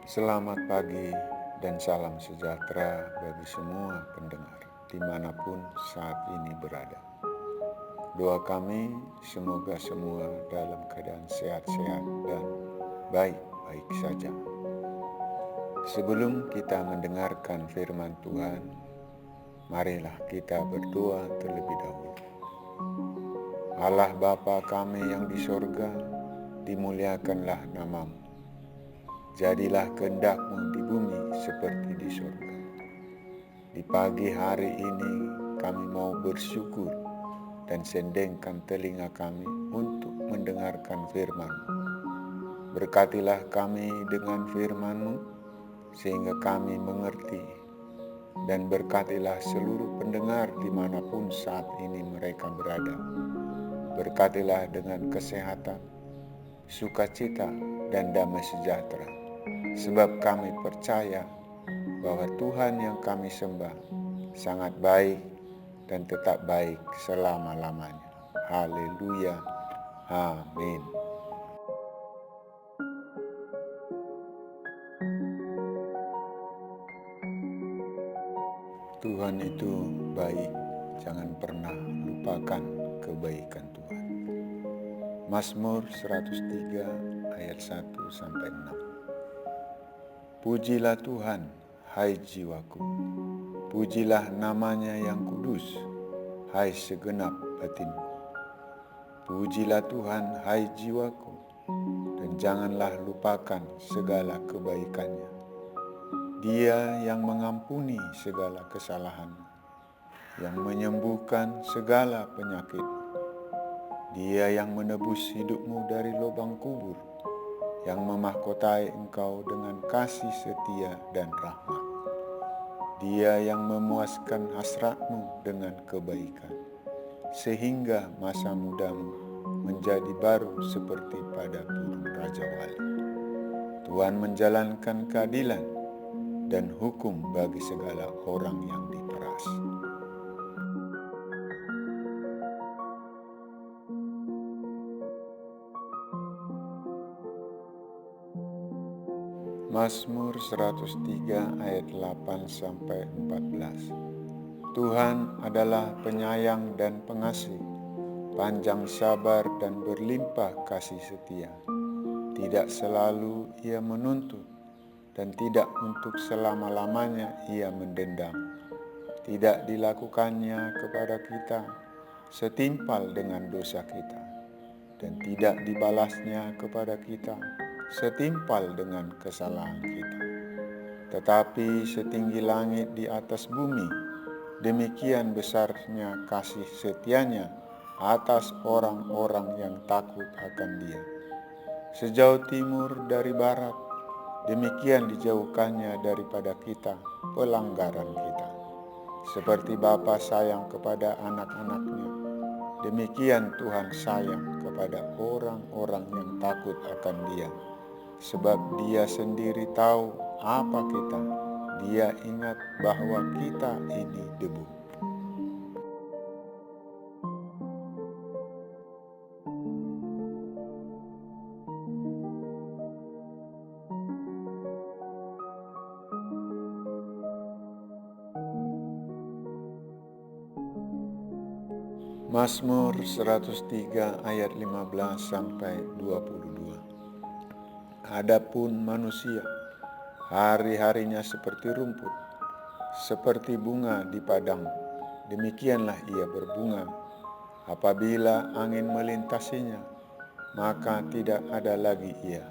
Selamat pagi dan salam sejahtera bagi semua pendengar dimanapun saat ini berada. Doa kami semoga semua dalam keadaan sehat-sehat dan baik-baik saja. Sebelum kita mendengarkan firman Tuhan, marilah kita berdoa terlebih dahulu. Allah Bapa kami yang di sorga, dimuliakanlah nama-Mu. Jadilah kehendak-Mu di bumi seperti di surga. Di pagi hari ini kami mau bersyukur dan sendengkan telinga kami untuk mendengarkan firman-Mu. Berkatilah kami dengan firman-Mu sehingga kami mengerti, dan berkatilah seluruh pendengar dimanapun saat ini mereka berada. Berkatilah dengan kesehatan, sukacita, dan damai sejahtera. Sebab kami percaya bahwa Tuhan yang kami sembah sangat baik dan tetap baik selama-lamanya. Haleluya. Amin. Tuhan itu baik, jangan pernah lupakan kebaikan Tuhan. Mazmur 103 ayat 1-6. Pujilah Tuhan, hai jiwaku. Pujilah namanya yang kudus, hai segenap batinku. Pujilah Tuhan, hai jiwaku, dan janganlah lupakan segala kebaikannya. Dia yang mengampuni segala kesalahanmu, yang menyembuhkan segala penyakitmu. Dia yang menebus hidupmu dari lubang kubur, yang memahkotai engkau dengan kasih setia dan rahmat. Dia yang memuaskan hasratmu dengan kebaikan, sehingga masa mudamu menjadi baru seperti pada burung Raja Wali. Tuhan menjalankan keadilan dan hukum bagi segala orang yang diperas. Mazmur 103 ayat 8-14. Tuhan adalah penyayang dan pengasih, panjang sabar dan berlimpah kasih setia. Tidak selalu ia menuntut, dan tidak untuk selama-lamanya ia mendendam. Tidak dilakukannya kepada kita setimpal dengan dosa kita, dan tidak dibalasnya kepada kita setimpal dengan kesalahan kita. Tetapi setinggi langit di atas bumi, demikian besarnya kasih setianya atas orang-orang yang takut akan Dia. Sejauh timur dari barat, demikian dijauhkannya daripada kita pelanggaran kita. Seperti Bapa sayang kepada anak-anaknya, demikian Tuhan sayang kepada orang-orang yang takut akan Dia. Sebab Dia sendiri tahu apa kita. Dia ingat bahwa kita ini debu. Mazmur 103 ayat 15-22. Adapun manusia, hari-harinya seperti rumput, seperti bunga di padang, demikianlah ia berbunga. Apabila angin melintasinya, maka tidak ada lagi ia,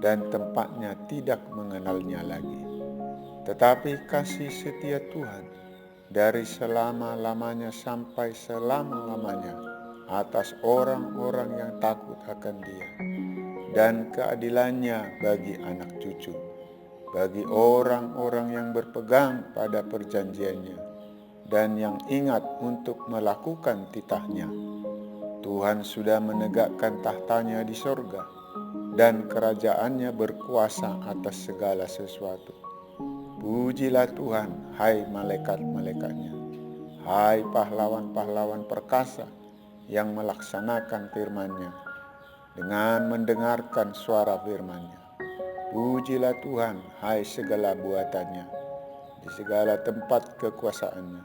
dan tempatnya tidak mengenalnya lagi. Tetapi kasih setia Tuhan dari selama-lamanya sampai selama-lamanya atas orang-orang yang takut akan Dia, dan keadilannya bagi anak cucu, bagi orang-orang yang berpegang pada perjanjiannya dan yang ingat untuk melakukan titahnya. Tuhan sudah menegakkan tahtanya di sorga, dan kerajaannya berkuasa atas segala sesuatu. Pujilah Tuhan, hai malaikat-malaikatnya, hai pahlawan-pahlawan perkasa yang melaksanakan firman-Nya dengan mendengarkan suara firman-Nya. Pujilah Tuhan, hai segala buatannya, di segala tempat kekuasaannya.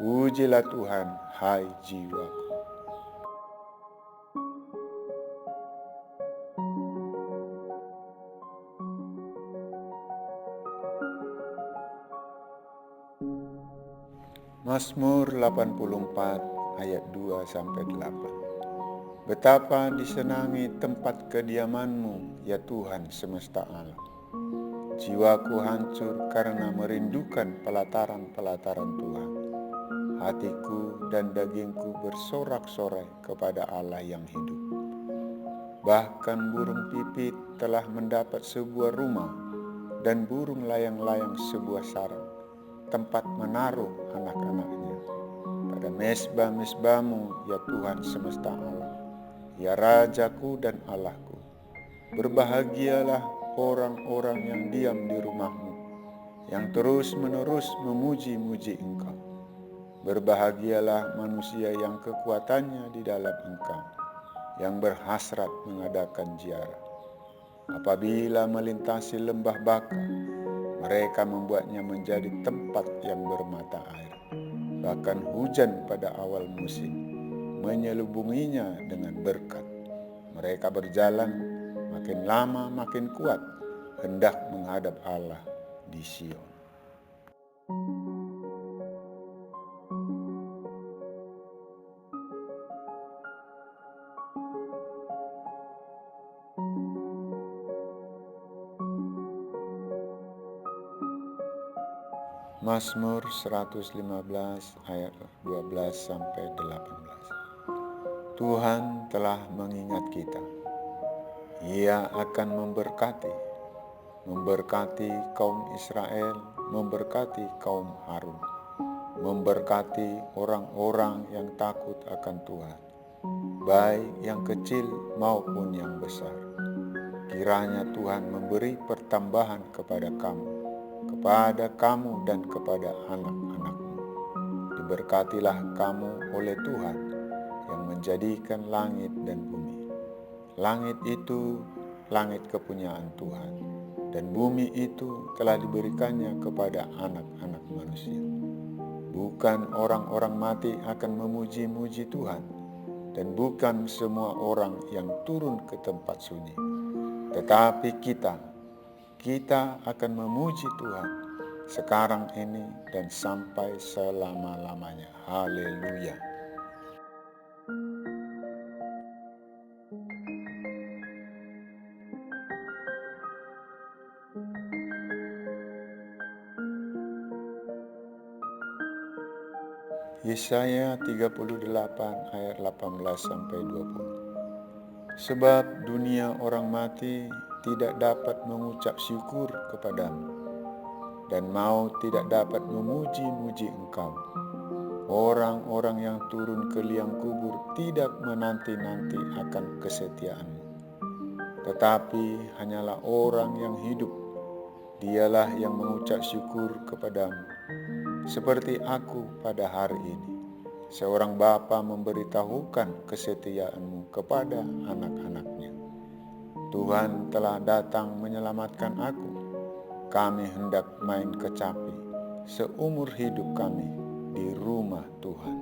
Pujilah Tuhan, hai jiwaku. Mazmur 84 ayat 2-8. Betapa disenangi tempat kediaman-Mu, ya Tuhan semesta alam. Jiwaku hancur karena merindukan pelataran-pelataran Tuhan. Hatiku dan dagingku bersorak-sorai kepada Allah yang hidup. Bahkan burung pipit telah mendapat sebuah rumah, dan burung layang-layang sebuah sarang, tempat menaruh anak-anaknya. Pada mesbah-mesbah-Mu, ya Tuhan semesta alam, ya Rajaku dan Allahku. Berbahagialah orang-orang yang diam di rumah-Mu, yang terus-menerus memuji-muji Engkau. Berbahagialah manusia yang kekuatannya di dalam Engkau, yang berhasrat mengadakan ziarah. Apabila melintasi lembah Baka, mereka membuatnya menjadi tempat yang bermata air. Bahkan hujan pada awal musim menyelubunginya dengan berkat. Mereka berjalan makin lama makin kuat, hendak menghadap Allah di Sion. Mazmur 115 ayat 12-18. Tuhan telah mengingat kita. Ia akan memberkati kaum Israel, memberkati kaum Harun, memberkati orang-orang yang takut akan Tuhan, baik yang kecil maupun yang besar. Kiranya Tuhan memberi pertambahan kepada kamu dan kepada anak-anakmu. Diberkatilah kamu oleh Tuhan yang menjadikan langit dan bumi. Langit itu langit kepunyaan Tuhan, dan bumi itu telah diberikannya kepada anak-anak manusia. Bukan orang-orang mati akan memuji-muji Tuhan, dan bukan semua orang yang turun ke tempat sunyi. Tetapi kita akan memuji Tuhan sekarang ini dan sampai selama-lamanya. Haleluya. Yesaya 38 ayat 18-20. Sebab dunia orang mati tidak dapat mengucap syukur kepadamu, dan maut tidak dapat memuji-muji Engkau. Orang-orang yang turun ke liang kubur tidak menanti-nanti akan kesetiaan-Mu, tetapi hanyalah orang yang hidup, dialah yang mengucap syukur kepadamu. Seperti aku pada hari ini, seorang bapa memberitahukan kesetiaan-Mu kepada anak-anaknya. Tuhan telah datang menyelamatkan aku. Kami hendak main kecapi seumur hidup kami di rumah Tuhan.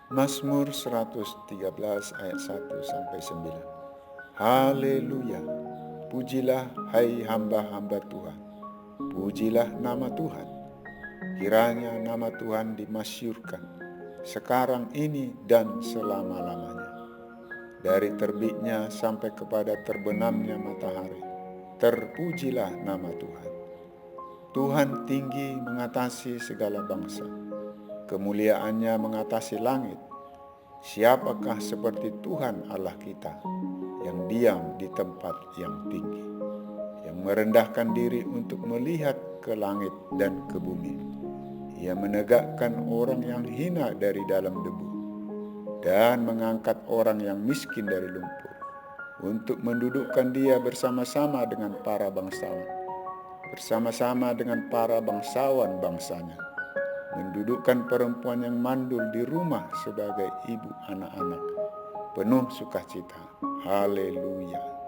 Mazmur 113 ayat 1-9. Haleluya, pujilah hai hamba-hamba Tuhan, pujilah nama Tuhan. Kiranya nama Tuhan dimasyhurkan sekarang ini dan selama-lamanya. Dari terbitnya sampai kepada terbenamnya matahari, terpujilah nama Tuhan. Tuhan tinggi mengatasi segala bangsa, kemuliaannya mengatasi langit. Siapakah seperti Tuhan Allah kita, yang diam di tempat yang tinggi, yang merendahkan diri untuk melihat ke langit dan ke bumi. Ia menegakkan orang yang hina dari dalam debu, dan mengangkat orang yang miskin dari lumpur, untuk mendudukkan dia bersama-sama dengan para bangsawan, bersama-sama dengan para bangsawan bangsanya, mendudukkan perempuan yang mandul di rumah sebagai ibu anak-anak, penuh sukacita. Haleluya.